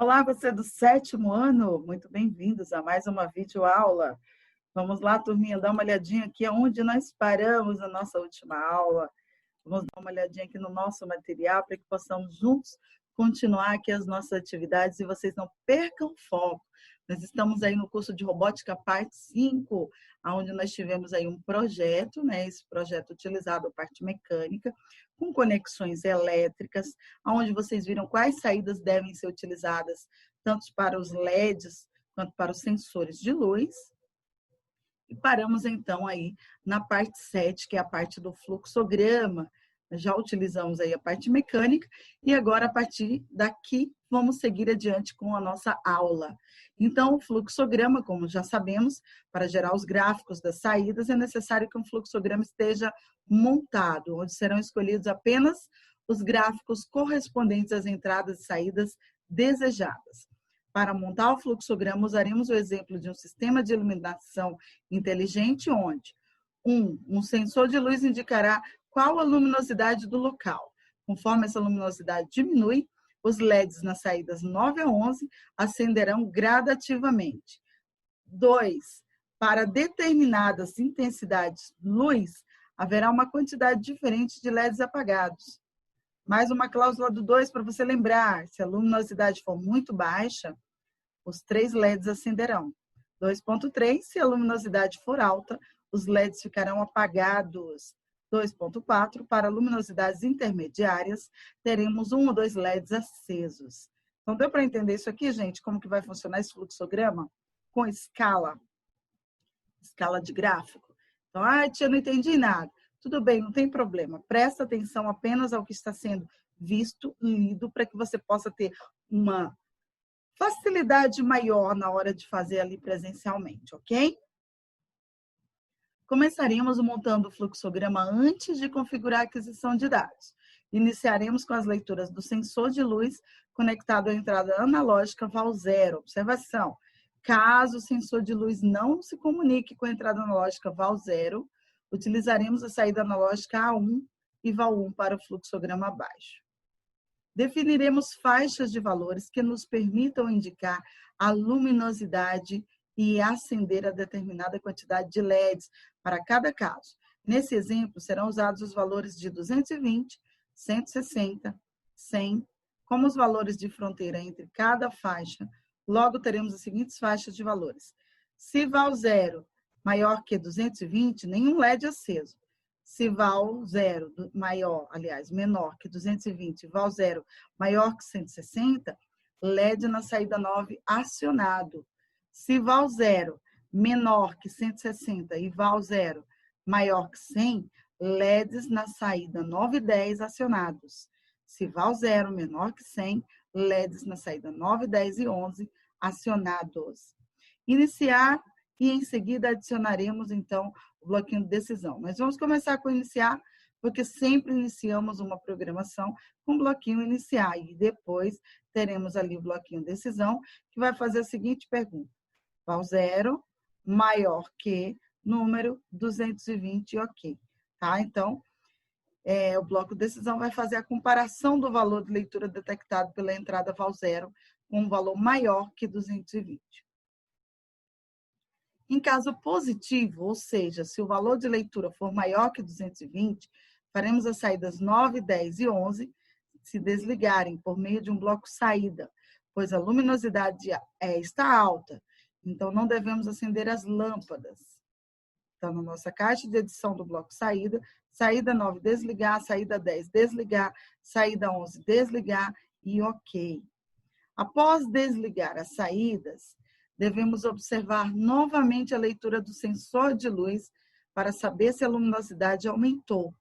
Olá, você do 7º ano, muito bem-vindos a mais uma videoaula. Vamos lá, turminha, dar uma olhadinha aqui aonde nós paramos na nossa última aula. Vamos dar uma olhadinha aqui no nosso material para que possamos juntos continuar aqui as nossas atividades e vocês não percam foco. Nós estamos aí no curso de Robótica Parte 5, onde nós tivemos aí um projeto, né? Esse projeto utilizado a parte mecânica, com conexões elétricas, onde vocês viram quais saídas devem ser utilizadas, tanto para os LEDs quanto para os sensores de luz. E paramos então aí na parte 7, que é a parte do fluxograma. Já utilizamos aí a parte mecânica e agora, a partir daqui, vamos seguir adiante com a nossa aula. Então, o fluxograma, como já sabemos, para gerar os gráficos das saídas, é necessário que um fluxograma esteja montado, onde serão escolhidos apenas os gráficos correspondentes às entradas e saídas desejadas. Para montar o fluxograma, usaremos o exemplo de um sistema de iluminação inteligente, onde um sensor de luz indicará qual a luminosidade do local. Conforme essa luminosidade diminui, os LEDs nas saídas 9 a 11 acenderão gradativamente. 2. Para determinadas intensidades de luz, haverá uma quantidade diferente de LEDs apagados. Mais uma cláusula do 2 para você lembrar: se a luminosidade for muito baixa, os 3 LEDs acenderão. 2.3, se a luminosidade for alta, os LEDs ficarão apagados. 2.4, para luminosidades intermediárias, teremos 1 ou 2 LEDs acesos. Então, deu para entender isso aqui, gente? Como que vai funcionar esse fluxograma? Com escala de gráfico. Então, tia, não entendi nada. Tudo bem, não tem problema. Presta atenção apenas ao que está sendo visto, lido, para que você possa ter uma facilidade maior na hora de fazer ali presencialmente, ok? Começaríamos montando o fluxograma antes de configurar a aquisição de dados. Iniciaremos com as leituras do sensor de luz conectado à entrada analógica VAL0. Observação: caso o sensor de luz não se comunique com a entrada analógica VAL0, utilizaremos a saída analógica A1 e VAL1 para o fluxograma abaixo. Definiremos faixas de valores que nos permitam indicar a luminosidade e acender a determinada quantidade de LEDs para cada caso. Nesse exemplo, serão usados os valores de 220, 160, 100, como os valores de fronteira entre cada faixa. Logo, teremos as seguintes faixas de valores. Se VAL0 maior que 220, nenhum LED aceso. Se VAL0 menor que 220, VAL0 maior que 160, LED na saída 9 acionado. Se VAL0 menor que 160 e VAL0 maior que 100, LEDs na saída 9 e 10 acionados. Se VAL0 menor que 100, LEDs na saída 9, 10 e 11 acionados. Iniciar e em seguida adicionaremos então o bloquinho de decisão. Nós vamos começar com iniciar, porque sempre iniciamos uma programação com bloquinho iniciar e depois teremos ali o bloquinho de decisão, que vai fazer a seguinte pergunta: VAL0 maior que número 220, ok. Tá? Então, o bloco de decisão vai fazer a comparação do valor de leitura detectado pela entrada VAL0 com um valor maior que 220. Em caso positivo, ou seja, se o valor de leitura for maior que 220, faremos as saídas 9, 10 e 11 se desligarem por meio de um bloco saída, pois a luminosidade está alta, então não devemos acender as lâmpadas. Então, na nossa caixa de edição do bloco saída, saída 9 desligar, saída 10 desligar, saída 11 desligar e ok. Após desligar as saídas, devemos observar novamente a leitura do sensor de luz para saber se a luminosidade aumentou.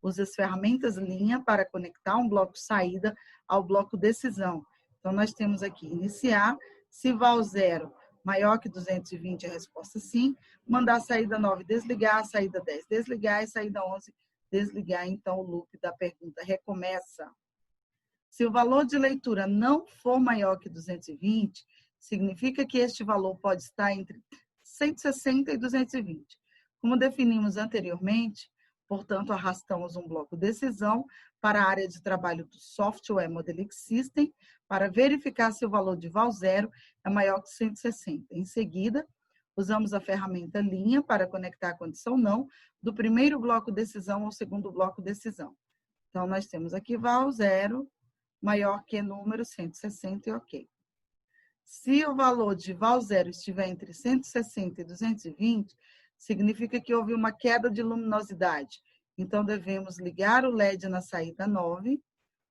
Use as ferramentas linha para conectar um bloco saída ao bloco decisão. Então, nós temos aqui iniciar, se VAL0 maior que 220, a resposta sim, mandar a saída 9 desligar, a saída 10 desligar e saída 11 desligar. Então, o loop da pergunta recomeça. Se o valor de leitura não for maior que 220, significa que este valor pode estar entre 160 e 220. Como definimos anteriormente, Portanto, arrastamos um bloco decisão para a área de trabalho do Software Modeling System para verificar se o valor de val 0 é maior que 160. Em seguida, usamos a ferramenta linha para conectar a condição não do primeiro bloco decisão ao segundo bloco decisão. Então, nós temos aqui val 0 maior que número 160 e ok. Se o valor de val 0 estiver entre 160 e 220, significa que houve uma queda de luminosidade. Então, devemos ligar o LED na saída 9,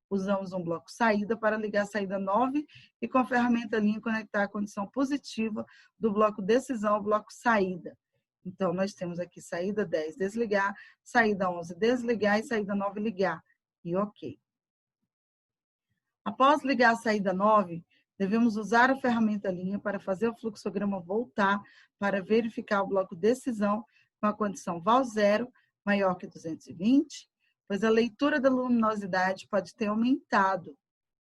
usamos um bloco saída para ligar a saída 9 e com a ferramenta linha conectar a condição positiva do bloco decisão ao bloco saída. Então, nós temos aqui saída 10 desligar, saída 11 desligar e saída 9 ligar. E ok. Após ligar a saída 9, devemos usar a ferramenta linha para fazer o fluxograma voltar para verificar o bloco decisão com a condição val 0 maior que 220, pois a leitura da luminosidade pode ter aumentado.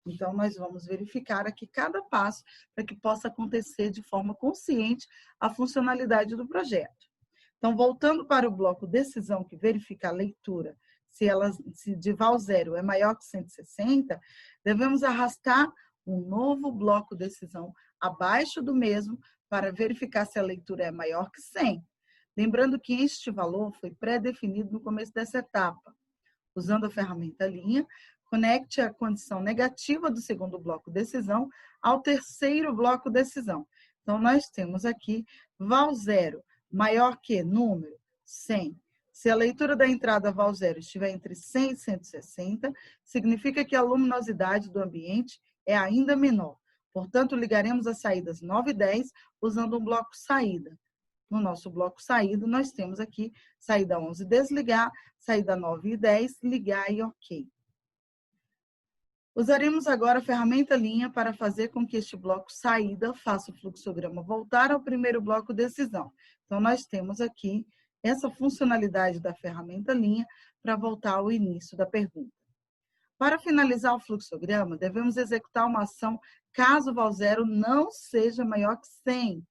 Então, nós vamos verificar aqui cada passo para que possa acontecer de forma consciente a funcionalidade do projeto. Então, voltando para o bloco decisão que verifica a leitura, se de val 0 é maior que 160, devemos arrastar um novo bloco decisão abaixo do mesmo para verificar se a leitura é maior que 100. Lembrando que este valor foi pré-definido no começo dessa etapa. Usando a ferramenta linha, conecte a condição negativa do segundo bloco decisão ao terceiro bloco decisão. Então, nós temos aqui val 0 maior que número 100. Se a leitura da entrada val 0 estiver entre 100 e 160, significa que a luminosidade do ambiente é ainda menor. Portanto, ligaremos as saídas 9 e 10 usando um bloco saída. No nosso bloco saída, nós temos aqui saída 11 desligar, saída 9 e 10 ligar e ok. Usaremos agora a ferramenta linha para fazer com que este bloco saída faça o fluxograma voltar ao primeiro bloco decisão. Então, nós temos aqui essa funcionalidade da ferramenta linha para voltar ao início da pergunta. Para finalizar o fluxograma, devemos executar uma ação caso o val 0 não seja maior que 100.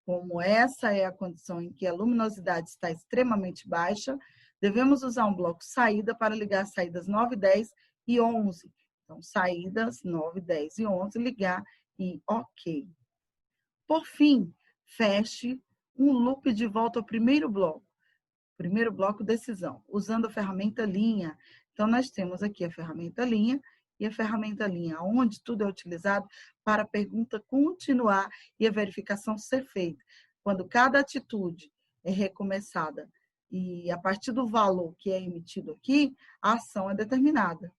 Como essa é a condição em que a luminosidade está extremamente baixa, devemos usar um bloco saída para ligar as saídas 9, 10 e 11. Então, saídas 9, 10 e 11, ligar e ok. Por fim, feche um loop de volta ao primeiro bloco decisão, usando a ferramenta linha. Então, nós temos aqui a ferramenta linha e a ferramenta linha, onde tudo é utilizado para a pergunta continuar e a verificação ser feita. Quando cada atitude é recomeçada e a partir do valor que é emitido aqui, a ação é determinada.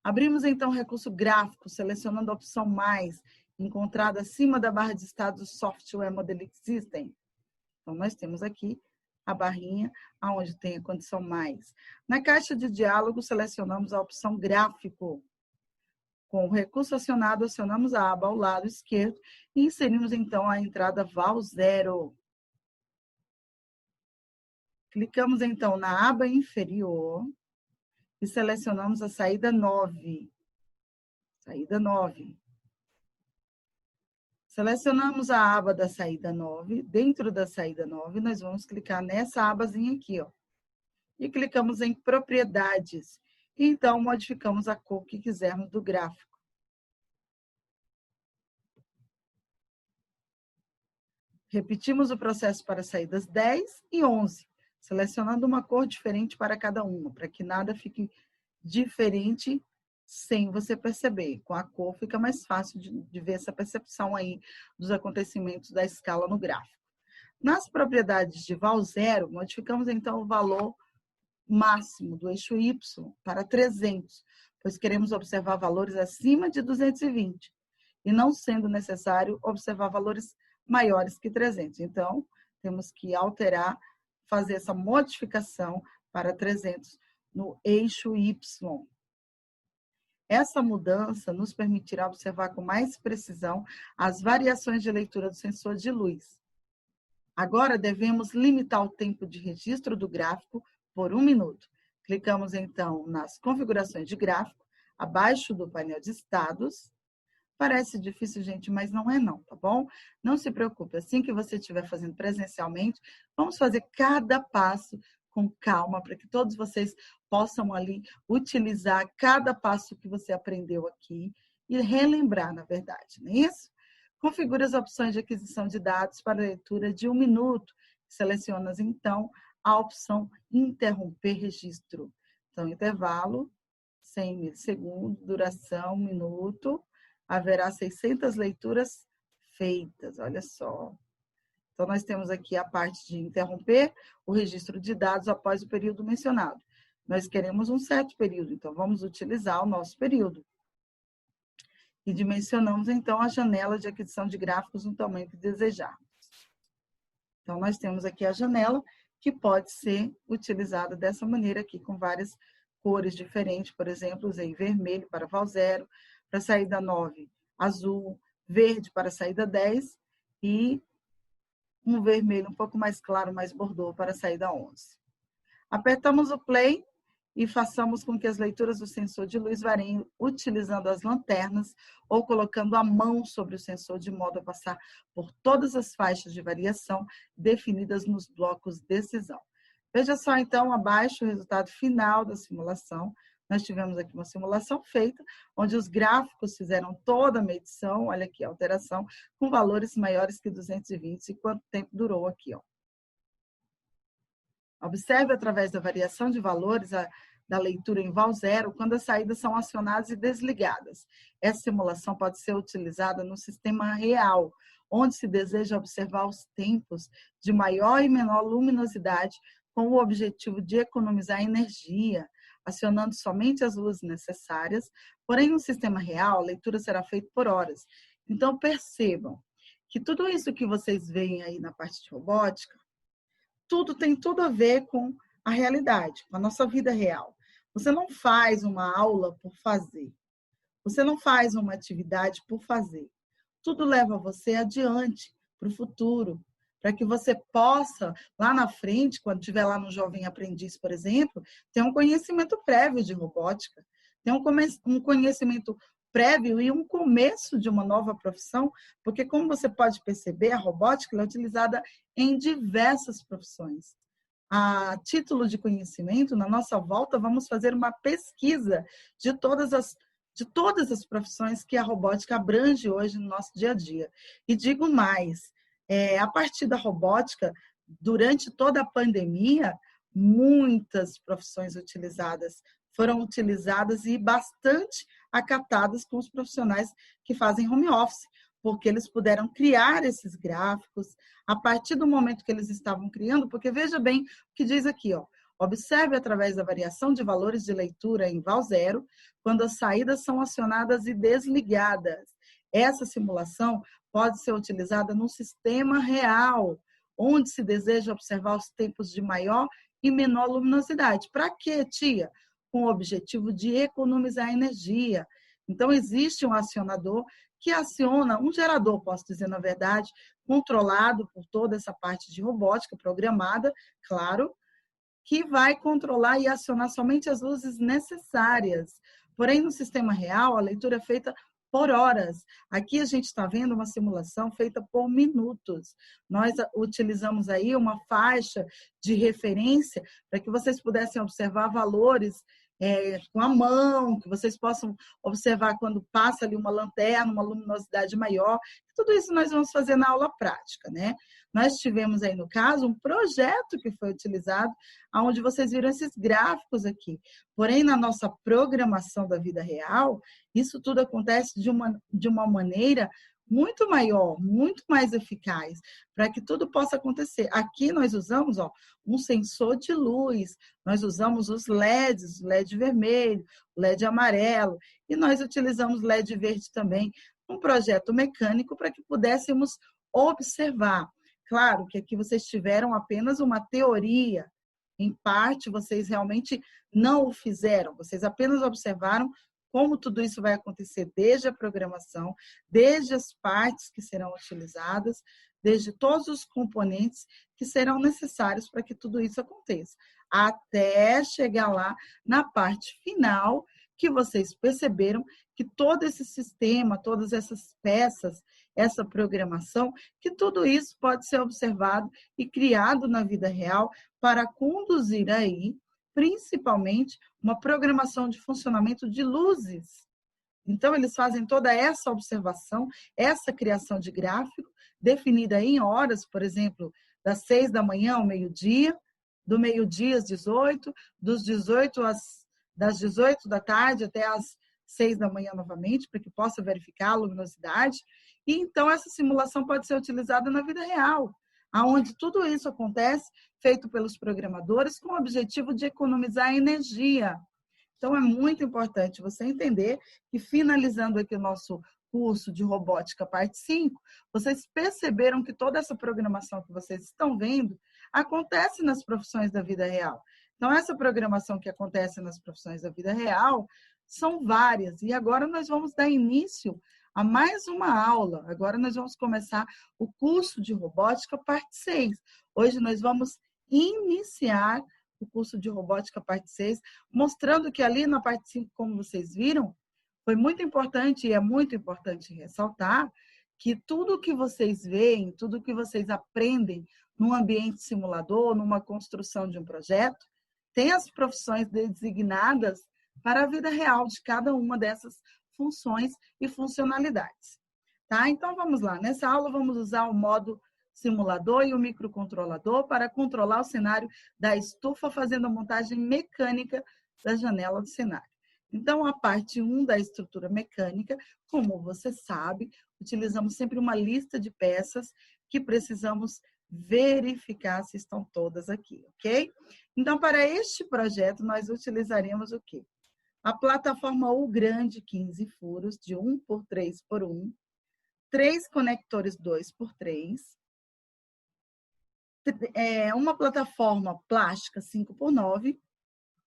Abrimos, então, o recurso gráfico, selecionando a opção mais, encontrada acima da barra de status do Software Modeling System. Então, nós temos aqui a barrinha onde tem a condição mais. Na caixa de diálogo, selecionamos a opção gráfico. Com o recurso acionado, acionamos a aba ao lado esquerdo e inserimos, então, a entrada val 0. Clicamos, então, na aba inferior e selecionamos a saída 9. Saída 9. Selecionamos a aba da saída 9. Dentro da saída 9, nós vamos clicar nessa abazinha aqui, ó. E clicamos em propriedades. E, então, modificamos a cor que quisermos do gráfico. Repetimos o processo para saídas 10 e 11, selecionando uma cor diferente para cada uma, para que nada fique diferente sem você perceber. Com a cor fica mais fácil de ver essa percepção aí dos acontecimentos da escala no gráfico. Nas propriedades de val 0, modificamos então o valor máximo do eixo Y para 300, pois queremos observar valores acima de 220 e não sendo necessário observar valores maiores que 300. Então, temos que alterar, fazer essa modificação para 300 no eixo Y. Essa mudança nos permitirá observar com mais precisão as variações de leitura do sensor de luz. Agora, devemos limitar o tempo de registro do gráfico por 1 minuto. Clicamos, então, nas configurações de gráfico, abaixo do painel de estados. Parece difícil, gente, mas não é não, tá bom? Não se preocupe, assim que você estiver fazendo presencialmente, vamos fazer cada passo com calma, para que todos vocês possam ali utilizar cada passo que você aprendeu aqui e relembrar, na verdade, não é isso? Configure as opções de aquisição de dados para leitura de 1 minuto. Selecionas, então, a opção interromper registro. Então, intervalo, 100 milissegundos, duração, 1 minuto. Haverá 600 leituras feitas, olha só. Então, nós temos aqui a parte de interromper o registro de dados após o período mencionado. Nós queremos um certo período, então vamos utilizar o nosso período. E dimensionamos, então, a janela de aquisição de gráficos no tamanho que desejarmos. Então, nós temos aqui a janela, que pode ser utilizada dessa maneira aqui, com várias cores diferentes. Por exemplo, usei vermelho para val 0, para a saída 9, azul, verde para a saída 10 e um vermelho um pouco mais claro, mais bordô, para a saída 11. Apertamos o play e façamos com que as leituras do sensor de luz variem utilizando as lanternas ou colocando a mão sobre o sensor de modo a passar por todas as faixas de variação definidas nos blocos decisão. Veja só, então, abaixo o resultado final da simulação. Nós tivemos aqui uma simulação feita, onde os gráficos fizeram toda a medição, olha aqui a alteração, com valores maiores que 220, e quanto tempo durou aqui, ó. Observe através da variação de valores da leitura em val 0, quando as saídas são acionadas e desligadas. Essa simulação pode ser utilizada no sistema real, onde se deseja observar os tempos de maior e menor luminosidade com o objetivo de economizar energia, acionando somente as luzes necessárias. Porém, no sistema real, a leitura será feita por horas. Então, percebam que tudo isso que vocês veem aí na parte de robótica, tem tudo a ver com a realidade, com a nossa vida real. Você não faz uma aula por fazer. Você não faz uma atividade por fazer. Tudo leva você adiante, para o futuro, para que você possa, lá na frente, quando estiver lá no Jovem Aprendiz, por exemplo, ter um conhecimento prévio de robótica, ter um conhecimento prévio e um começo de uma nova profissão, porque, como você pode perceber, a robótica é utilizada em diversas profissões. A título de conhecimento, na nossa volta, vamos fazer uma pesquisa de todas as profissões que a robótica abrange hoje no nosso dia a dia. E digo mais, a partir da robótica, durante toda a pandemia, muitas profissões foram utilizadas e bastante acatadas com os profissionais que fazem home office, porque eles puderam criar esses gráficos a partir do momento que eles estavam criando, porque veja bem o que diz aqui, ó. Observe através da variação de valores de leitura em val 0, quando as saídas são acionadas e desligadas. Essa simulação pode ser utilizada no sistema real, onde se deseja observar os tempos de maior e menor luminosidade. Para quê, tia? Com o objetivo de economizar energia. Então, existe um acionador que aciona, um gerador, posso dizer na verdade, controlado por toda essa parte de robótica programada, claro, que vai controlar e acionar somente as luzes necessárias. Porém, no sistema real, a leitura é feita por horas. Aqui a gente está vendo uma simulação feita por minutos. Nós utilizamos aí uma faixa de referência para que vocês pudessem observar valores com a mão, que vocês possam observar quando passa ali uma lanterna, uma luminosidade maior. Tudo isso nós vamos fazer na aula prática, né? Nós tivemos aí, no caso, um projeto que foi utilizado, onde vocês viram esses gráficos aqui. Porém, na nossa programação da vida real, isso tudo acontece de uma maneira muito maior, muito mais eficaz, para que tudo possa acontecer. Aqui nós usamos um sensor de luz, nós usamos os LEDs, LED vermelho, LED amarelo, e nós utilizamos LED verde também, um projeto mecânico para que pudéssemos observar. Claro que aqui vocês tiveram apenas uma teoria, em parte vocês realmente não o fizeram, vocês apenas observaram como tudo isso vai acontecer desde a programação, desde as partes que serão utilizadas, desde todos os componentes que serão necessários para que tudo isso aconteça, até chegar lá na parte final, que vocês perceberam que todo esse sistema, todas essas peças, essa programação, que tudo isso pode ser observado e criado na vida real para conduzir aí, principalmente, uma programação de funcionamento de luzes. Então, eles fazem toda essa observação, essa criação de gráfico, definida em horas, por exemplo, das 6 da manhã ao meio-dia, do meio-dia às 18, das 18 da tarde até às 6 da manhã novamente, para que possa verificar a luminosidade. E então essa simulação pode ser utilizada na vida real, aonde tudo isso acontece, feito pelos programadores, com o objetivo de economizar energia. Então é muito importante você entender que, finalizando aqui o nosso curso de robótica parte 5, vocês perceberam que toda essa programação que vocês estão vendo acontece nas profissões da vida real. Então, essa programação que acontece nas profissões da vida real são várias. E agora nós vamos dar início a mais uma aula. Agora nós vamos começar o curso de robótica parte 6. Hoje nós vamos iniciar o curso de robótica parte 6, mostrando que ali na parte 5, como vocês viram, foi muito importante, e é muito importante ressaltar, que tudo que vocês veem, tudo que vocês aprendem num ambiente simulador, numa construção de um projeto, tem as profissões designadas para a vida real de cada uma dessas funções e funcionalidades. Tá? Então, vamos lá. Nessa aula, vamos usar o modo simulador e o microcontrolador para controlar o cenário da estufa, fazendo a montagem mecânica da janela do cenário. Então, a parte 1 da estrutura mecânica, como você sabe, utilizamos sempre uma lista de peças que precisamos verificar se estão todas aqui, ok? Então, para este projeto, nós utilizaríamos o quê? A plataforma U grande, 15 furos, de 1 por 3 por 1, 3 conectores 2 por 3, uma plataforma plástica 5 por 9,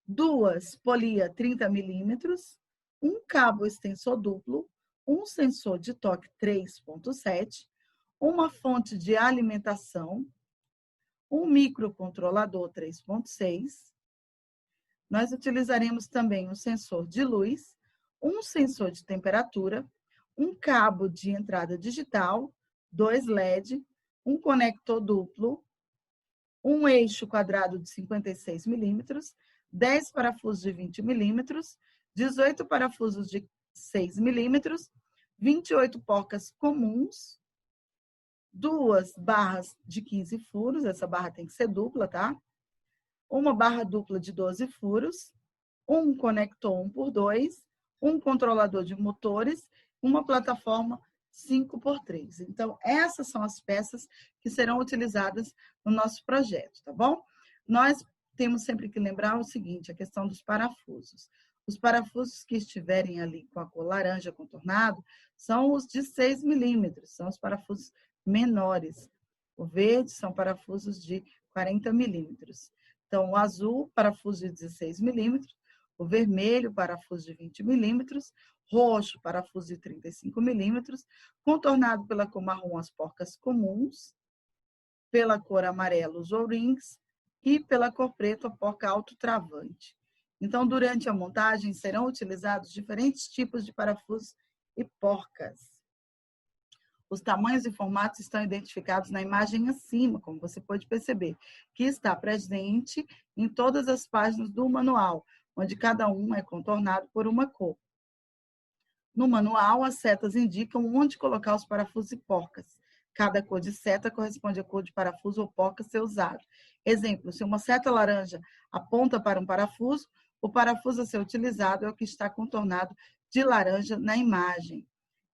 2 polia 30 milímetros, um cabo extensor duplo, um sensor de toque 3.7, uma fonte de alimentação, um microcontrolador 3.6. Nós utilizaremos também um sensor de luz, um sensor de temperatura, um cabo de entrada digital, 2 LED, um conector duplo, um eixo quadrado de 56 milímetros, 10 parafusos de 20 milímetros, 18 parafusos de 6 milímetros, 28 porcas comuns, 2 barras de 15 furos, essa barra tem que ser dupla, tá? Uma barra dupla de 12 furos, um conector 1 por 2, um controlador de motores, uma plataforma 5 por 3. Então, essas são as peças que serão utilizadas no nosso projeto, tá bom? Nós temos sempre que lembrar o seguinte, a questão dos parafusos. Os parafusos que estiverem ali com a cor laranja contornado são os de 6 milímetros, são os parafusos menores. O verde são parafusos de 40 milímetros. Então, o azul, parafuso de 16 milímetros, o vermelho, parafuso de 20 milímetros, roxo, parafuso de 35 milímetros, contornado pela cor marrom, as porcas comuns, pela cor amarelo, os O-rings, e pela cor preta, a porca autotravante. Então, durante a montagem, serão utilizados diferentes tipos de parafusos e porcas. Os tamanhos e formatos estão identificados na imagem acima, como você pode perceber, que está presente em todas as páginas do manual, onde cada um é contornado por uma cor. No manual, as setas indicam onde colocar os parafusos e porcas. Cada cor de seta corresponde à cor de parafuso ou porca a ser usado. Exemplo, se uma seta laranja aponta para um parafuso, o parafuso a ser utilizado é o que está contornado de laranja na imagem.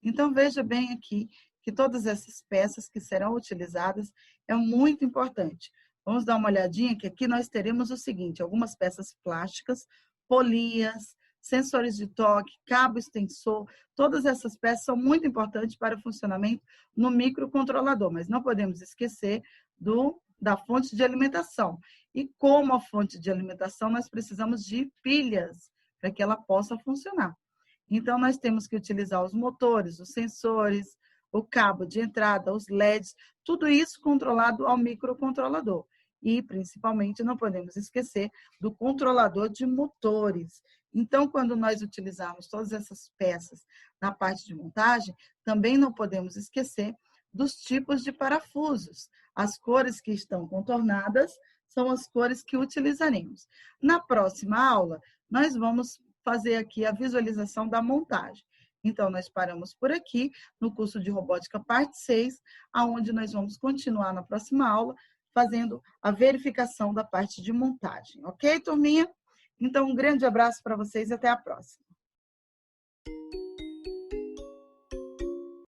Então, veja bem aqui que todas essas peças que serão utilizadas é muito importante. Vamos dar uma olhadinha que aqui nós teremos o seguinte, algumas peças plásticas, polias, sensores de toque, cabo extensor, todas essas peças são muito importantes para o funcionamento no microcontrolador, mas não podemos esquecer da fonte de alimentação. E como a fonte de alimentação, nós precisamos de pilhas para que ela possa funcionar. Então, nós temos que utilizar os motores, os sensores, o cabo de entrada, os LEDs, tudo isso controlado ao microcontrolador. E, principalmente, não podemos esquecer do controlador de motores. Então, quando nós utilizarmos todas essas peças na parte de montagem, também não podemos esquecer dos tipos de parafusos. As cores que estão contornadas são as cores que utilizaremos. Na próxima aula, nós vamos fazer aqui a visualização da montagem. Então, nós paramos por aqui no curso de robótica parte 6, aonde nós vamos continuar na próxima aula, fazendo a verificação da parte de montagem. Ok, turminha? Então, um grande abraço para vocês e até a próxima.